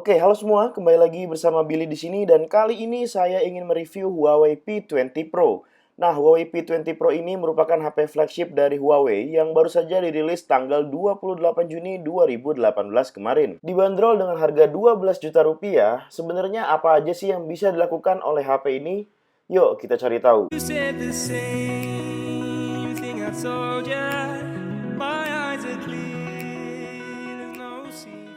Oke, halo semua, kembali lagi bersama Billy di sini dan kali ini saya ingin mereview Huawei P20 Pro. Nah, Huawei P20 Pro ini merupakan HP flagship dari Huawei yang baru saja dirilis tanggal 28 Juni 2018 kemarin. Dibanderol dengan harga 12 juta rupiah, sebenarnya apa aja sih yang bisa dilakukan oleh HP ini? Yuk kita cari tahu. You said the same thing I told ya. My eyes are clear, there's no secret.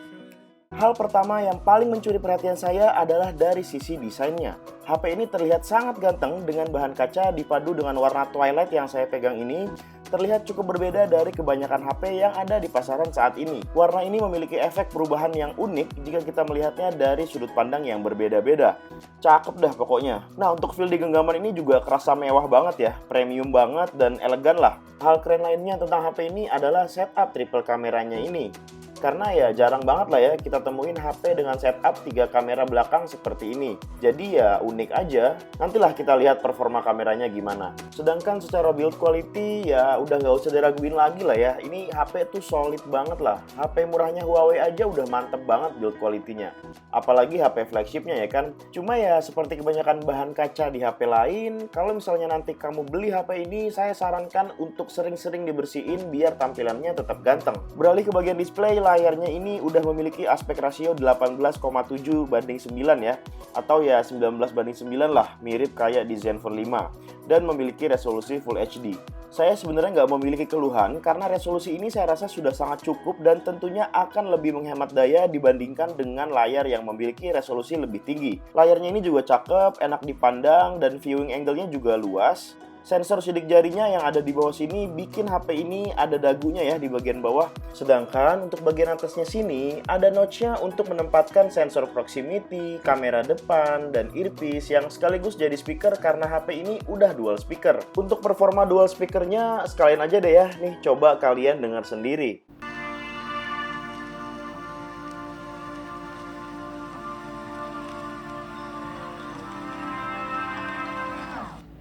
Hal pertama yang paling mencuri perhatian saya adalah dari sisi desainnya. HP ini terlihat sangat ganteng dengan bahan kaca dipadu dengan warna twilight yang saya pegang ini. Terlihat cukup berbeda dari kebanyakan HP yang ada di pasaran saat ini. Warna ini memiliki efek perubahan yang unik jika kita melihatnya dari sudut pandang yang berbeda-beda. Cakep dah pokoknya. Nah, untuk feel di genggaman ini juga kerasa mewah banget ya. Premium banget dan elegan lah. Hal keren lainnya tentang HP ini adalah setup triple kameranya ini. Karena ya jarang banget lah ya kita temuin HP dengan setup 3 kamera belakang seperti ini. Jadi ya unik aja. Nantilah kita lihat performa kameranya gimana. Sedangkan secara build quality ya udah nggak usah diraguin lagi lah ya. Ini HP tuh solid banget lah. HP murahnya Huawei aja udah mantep banget build quality-nya. Apalagi HP flagshipnya ya kan. Cuma ya seperti kebanyakan bahan kaca di HP lain, kalau misalnya nanti kamu beli HP ini, saya sarankan untuk sering-sering dibersihin biar tampilannya tetap ganteng. Beralih ke bagian display, layarnya ini udah memiliki aspek rasio 18,7:9 ya, atau ya 19:9 lah, mirip kayak di Zenfone 5, dan memiliki resolusi Full HD. Saya sebenarnya nggak memiliki keluhan karena resolusi ini saya rasa sudah sangat cukup dan tentunya akan lebih menghemat daya dibandingkan dengan layar yang memiliki resolusi lebih tinggi. Layarnya ini juga cakep, enak dipandang, dan viewing angle-nya juga luas. Sensor sidik jarinya yang ada di bawah sini bikin HP ini ada dagunya ya di bagian bawah. Sedangkan untuk bagian atasnya sini ada notch-nya untuk menempatkan sensor proximity, kamera depan, dan earpiece yang sekaligus jadi speaker karena HP ini udah dual speaker. Untuk performa dual speakernya sekalian aja deh ya, nih coba kalian dengar sendiri.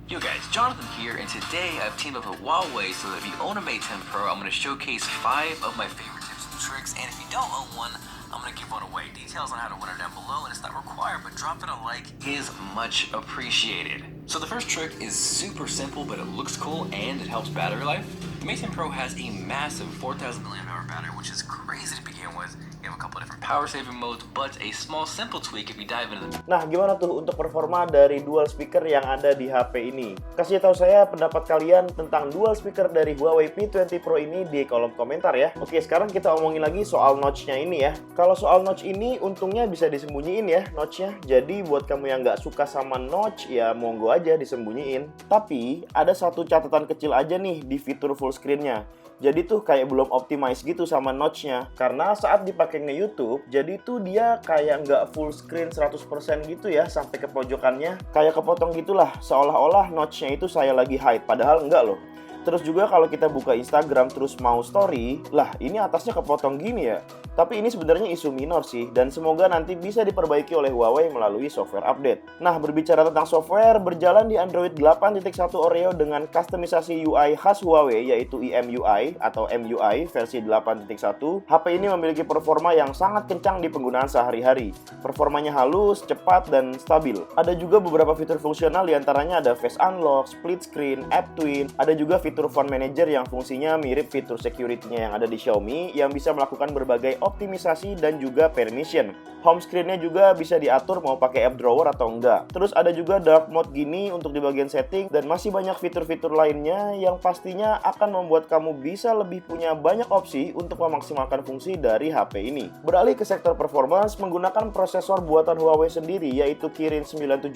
Yo guys, Jonathan here, and today I've teamed up with Huawei so that if you own a Mate 10 Pro, I'm going to showcase 5 of my favorite tips and tricks, and if you don't own one, I'm going to give one away. Details on how to win are down below, and it's not required, but dropping a like is much appreciated. So the first trick is super simple, but it looks cool and it helps battery life. The Mate 10 Pro has a massive 4,000 mAh battery, which is crazy to begin with. You have a couple different power saving modes, but a small simple tweak if you dive into the... Nah, gimana tuh untuk performa dari dual speaker yang ada di HP ini? Kasih tahu saya pendapat kalian tentang dual speaker dari Huawei P20 Pro ini di kolom komentar ya. Oke, sekarang kita omongin lagi soal notch-nya ini ya. Kalau soal notch ini, untungnya bisa disembunyiin ya notch-nya. Jadi buat kamu yang nggak suka sama notch, ya monggo aja disembunyiin. Tapi ada satu catatan kecil aja nih di fitur full screen-nya. Jadi tuh kayak belum optimize gitu sama notch-nya. Karena saat dipakai nge-YouTube, jadi tuh dia kayak nggak full screen 100% gitu ya sampai ke pojokannya. Kayak kepotong gitulah, seolah-olah notch-nya itu saya lagi hide, padahal enggak loh. Terus juga kalau kita buka Instagram terus mau story, lah ini atasnya kepotong gini ya. Tapi ini sebenarnya isu minor sih, dan semoga nanti bisa diperbaiki oleh Huawei melalui software update. Nah, berbicara tentang software, berjalan di Android 8.1 Oreo dengan kustomisasi UI khas Huawei, yaitu EMUI atau MUI versi 8.1. HP ini memiliki performa yang sangat kencang di penggunaan sehari-hari. Performanya halus, cepat, dan stabil. Ada juga beberapa fitur fungsional, diantaranya ada Face Unlock, Split Screen, App Twin, ada juga fitur Phone Manager yang fungsinya mirip fitur security-nya yang ada di Xiaomi, yang bisa melakukan berbagai optimisasi dan juga permission. Home screen-nya juga bisa diatur mau pakai app drawer atau enggak. Terus ada juga dark mode gini untuk di bagian setting, dan masih banyak fitur-fitur lainnya yang pastinya akan membuat kamu bisa lebih punya banyak opsi untuk memaksimalkan fungsi dari HP ini. Beralih ke sektor performance, menggunakan prosesor buatan Huawei sendiri yaitu Kirin 970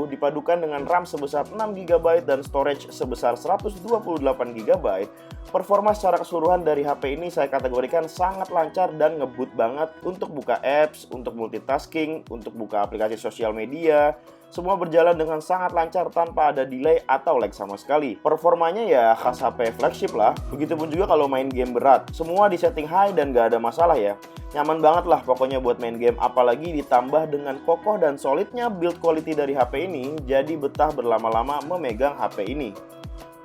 dipadukan dengan RAM sebesar 6GB dan storage sebesar 128GB. Performa secara keseluruhan dari HP ini saya kategorikan sangat lancar dan ngebut banget untuk buka apps, untuk multitasking, untuk buka aplikasi sosial media. Semua berjalan dengan sangat lancar tanpa ada delay atau lag sama sekali. Performanya ya khas HP flagship lah. Begitupun juga kalau main game berat. Semua di setting high dan gak ada masalah ya. Nyaman banget lah pokoknya buat main game. Apalagi ditambah dengan kokoh dan solidnya build quality dari HP ini, jadi betah berlama-lama memegang HP ini.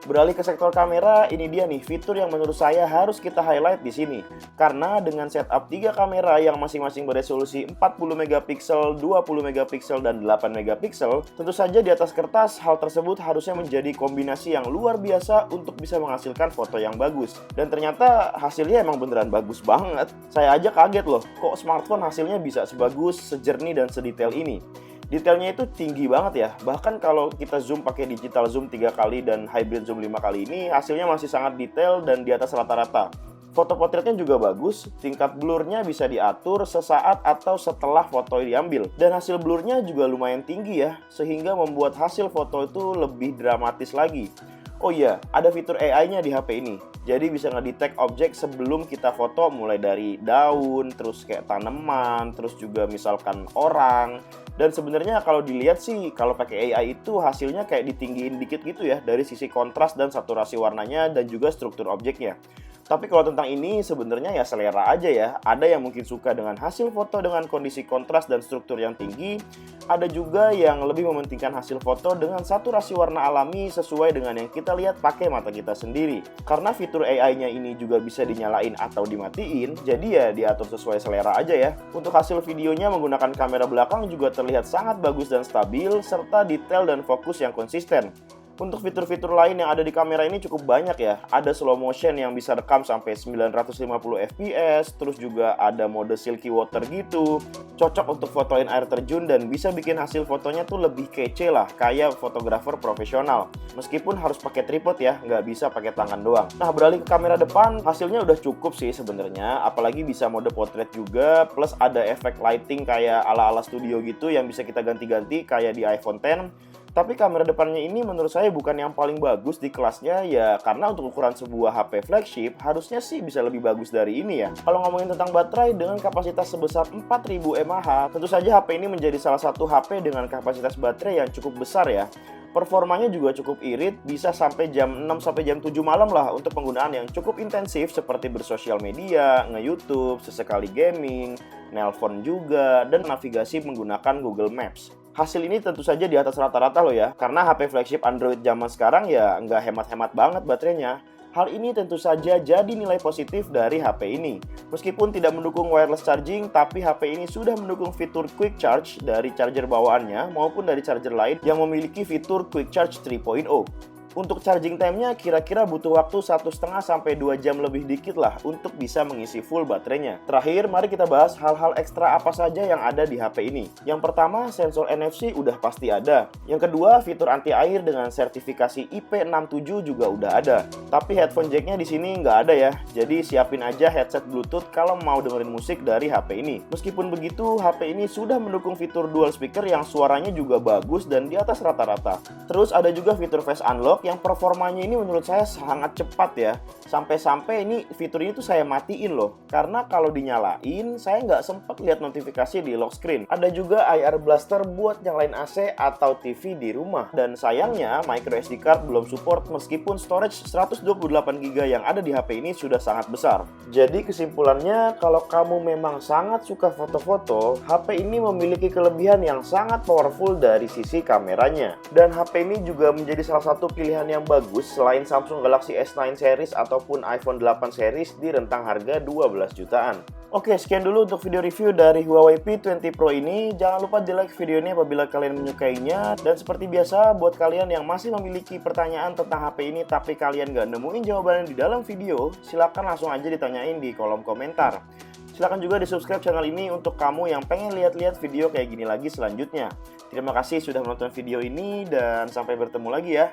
Beralih ke sektor kamera, ini dia nih fitur yang menurut saya harus kita highlight di sini. Karena dengan setup 3 kamera yang masing-masing beresolusi 40 megapiksel, 20 megapiksel, dan 8 megapiksel, tentu saja di atas kertas hal tersebut harusnya menjadi kombinasi yang luar biasa untuk bisa menghasilkan foto yang bagus. Dan ternyata hasilnya emang beneran bagus banget. Saya aja kaget loh, kok smartphone hasilnya bisa sebagus, sejernih, dan sedetail ini. Detailnya itu tinggi banget ya. Bahkan kalau kita zoom pakai digital zoom 3 kali dan hybrid zoom 5 kali ini, hasilnya masih sangat detail dan di atas rata-rata. Foto potretnya juga bagus, tingkat blurnya bisa diatur sesaat atau setelah foto diambil. Dan hasil blurnya juga lumayan tinggi ya, sehingga membuat hasil foto itu lebih dramatis lagi. Oh iya, ada fitur AI-nya di HP ini. Jadi bisa ngedetect objek sebelum kita foto, mulai dari daun, terus kayak tanaman, terus juga misalkan orang. Dan sebenarnya kalau dilihat sih, kalau pakai AI itu hasilnya kayak ditinggiin dikit gitu ya, dari sisi kontras dan saturasi warnanya dan juga struktur objeknya. Tapi kalau tentang ini sebenarnya ya selera aja ya. Ada yang mungkin suka dengan hasil foto dengan kondisi kontras dan struktur yang tinggi. Ada juga yang lebih mementingkan hasil foto dengan saturasi warna alami sesuai dengan yang kita lihat pakai mata kita sendiri. Karena fitur AI-nya ini juga bisa dinyalain atau dimatiin, jadi ya diatur sesuai selera aja ya. Untuk hasil videonya menggunakan kamera belakang juga terlihat sangat bagus dan stabil, serta detail dan fokus yang konsisten. Untuk fitur-fitur lain yang ada di kamera ini cukup banyak ya. Ada slow motion yang bisa rekam sampai 950 fps, terus juga ada mode silky water gitu. Cocok untuk fotoin air terjun dan bisa bikin hasil fotonya tuh lebih kece lah, kayak fotografer profesional. Meskipun harus pakai tripod ya, nggak bisa pakai tangan doang. Nah, beralih ke kamera depan, hasilnya udah cukup sih sebenarnya. Apalagi bisa mode portrait juga, plus ada efek lighting kayak ala-ala studio gitu yang bisa kita ganti-ganti kayak di iPhone X. Tapi kamera depannya ini menurut saya bukan yang paling bagus di kelasnya ya, karena untuk ukuran sebuah HP flagship harusnya sih bisa lebih bagus dari ini ya. Kalau ngomongin tentang baterai dengan kapasitas sebesar 4000 mAh, tentu saja HP ini menjadi salah satu HP dengan kapasitas baterai yang cukup besar ya. Performanya juga cukup irit, bisa sampai jam 6 sampai jam 7 malam lah untuk penggunaan yang cukup intensif seperti bersosial media, nge-YouTube, sesekali gaming, nelpon juga, dan navigasi menggunakan Google Maps. Hasil ini tentu saja di atas rata-rata loh ya, karena HP flagship Android zaman sekarang ya nggak hemat-hemat banget baterainya. Hal ini tentu saja jadi nilai positif dari HP ini. Meskipun tidak mendukung wireless charging, tapi HP ini sudah mendukung fitur Quick Charge dari charger bawaannya maupun dari charger lain yang memiliki fitur Quick Charge 3.0. Untuk charging time-nya kira-kira butuh waktu 1,5 sampai 2 jam lebih dikit lah untuk bisa mengisi full baterainya. Terakhir, mari kita bahas hal-hal ekstra apa saja yang ada di HP ini. Yang pertama, sensor NFC udah pasti ada. Yang kedua, fitur anti air dengan sertifikasi IP67 juga udah ada. Tapi headphone jack-nya di sini nggak ada ya. Jadi siapin aja headset Bluetooth kalau mau dengerin musik dari HP ini. Meskipun begitu, HP ini sudah mendukung fitur dual speaker yang suaranya juga bagus dan di atas rata-rata. Terus ada juga fitur face unlock yang performanya ini menurut saya sangat cepat ya. Sampai-sampai ini fitur ini tuh saya matiin loh. Karena kalau dinyalain, saya nggak sempat lihat notifikasi di lock screen. Ada juga IR Blaster buat nyalain AC atau TV di rumah. Dan sayangnya, microSD card belum support meskipun storage 128GB yang ada di HP ini sudah sangat besar. Jadi kesimpulannya, kalau kamu memang sangat suka foto-foto, HP ini memiliki kelebihan yang sangat powerful dari sisi kameranya. Dan HP ini juga menjadi salah satu pilihan yang bagus selain Samsung Galaxy S9 series ataupun iPhone 8 series di rentang harga 12 jutaan. Oke, sekian dulu untuk video review dari Huawei P20 Pro ini. Jangan lupa di like video ini apabila kalian menyukainya. Dan seperti biasa, buat kalian yang masih memiliki pertanyaan tentang HP ini tapi kalian nggak nemuin jawabannya di dalam video, silahkan langsung aja ditanyain di kolom komentar. Silahkan juga di subscribe channel ini untuk kamu yang pengen lihat-lihat video kayak gini lagi selanjutnya. Terima kasih sudah menonton video ini dan sampai bertemu lagi ya.